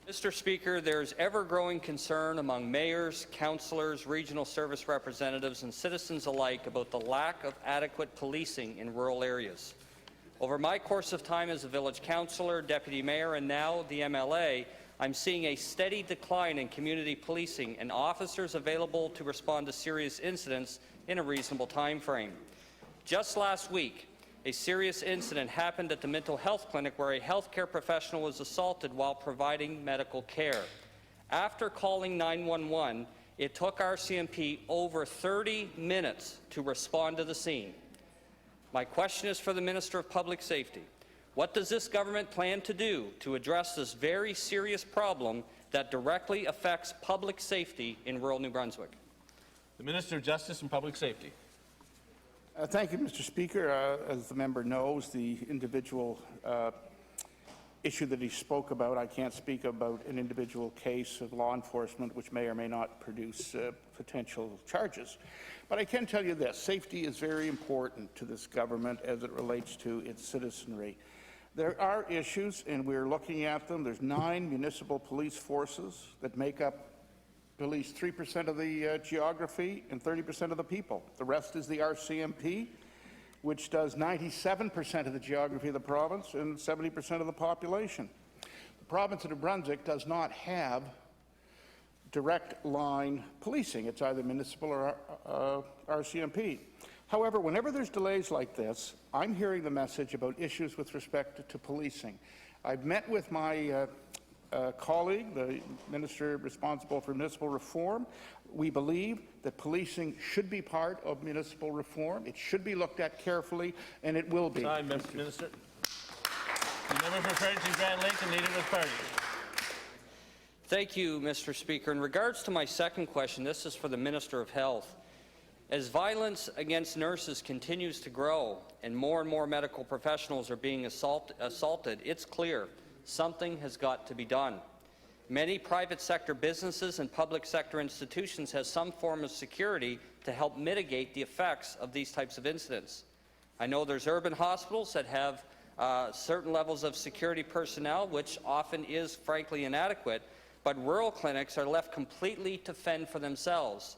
Mr. Speaker, there's ever-growing concern among mayors, councillors, regional service representatives and citizens alike about the lack of adequate policing in rural areas. Over my course of time as a village councillor, deputy mayor and now the MLA, I'm seeing a steady decline in community policing and officers available to respond to serious incidents in a reasonable time frame. Just last week, a serious incident happened at the mental health clinic where a healthcare professional was assaulted while providing medical care. After calling 911, it took RCMP over 30 minutes to respond to the scene. My question is for the Minister of Public Safety. What does this government plan to do to address this very serious problem that directly affects public safety in rural New Brunswick? The Minister of Justice and Public Safety. Thank you, Mr. Speaker. As the member knows, the individual issue that he spoke about, I can't speak about an individual case of law enforcement which may or may not produce potential charges. But I can tell you this, safety is very important to this government as it relates to its citizenry. There are issues, and we're looking at them. There's 9 municipal police forces that make up at least 3% of the geography and 30% of the people. The rest is the RCMP, which does 97% of the geography of the province and 70% of the population. The province of New Brunswick does not have direct line policing. It's either municipal or RCMP. However, whenever there's delays like this, I'm hearing the message about issues with respect to policing. I've met with my colleague, the minister responsible for municipal reform. We believe that policing should be part of municipal reform. It should be looked at carefully, and it will be. Time, Minister. The member for Fredericton Grand Lake and Leader with Party. Thank you, Mr. Speaker. In regards to my second question, this is for the Minister of Health. As violence against nurses continues to grow and more medical professionals are being assaulted, it's clear something has got to be done. Many private sector businesses and public sector institutions have some form of security to help mitigate the effects of these types of incidents. I know there's urban hospitals that have certain levels of security personnel, which often is frankly inadequate, but rural clinics are left completely to fend for themselves.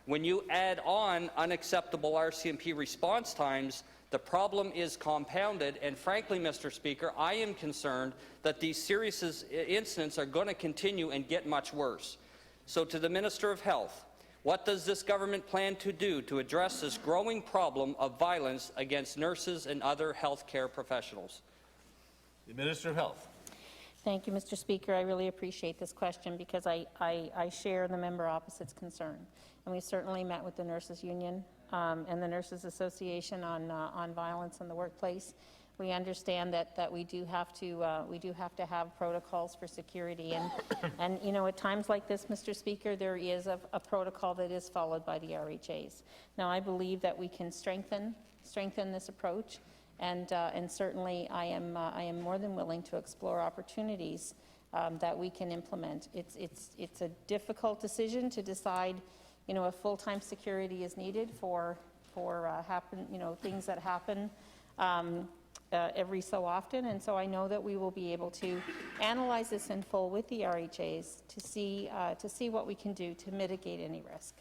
When you add on unacceptable RCMP response times, the problem is compounded, and frankly, Mr. Speaker, I am concerned that these serious incidents are going to continue and get much worse. So to the Minister of Health, what does this government plan to do to address this growing problem of violence against nurses and other health care professionals? The Minister of Health. Thank you, Mr. Speaker. I really appreciate this question because I share the member opposite's concern. And we certainly met with the Nurses Union and the Nurses Association on violence in the workplace. We understand that we do have to have protocols for security, and you know, at times like this, Mr. Speaker, there is a protocol that is followed by the RHAs. Now, I believe that we can strengthen this approach, and certainly I am more than willing to explore opportunities that we can implement. It's a difficult decision to decide, you know, if full-time security is needed for things that happen every so often, and so I know that we will be able to analyze this in full with the RHAs to see what we can do to mitigate any risk.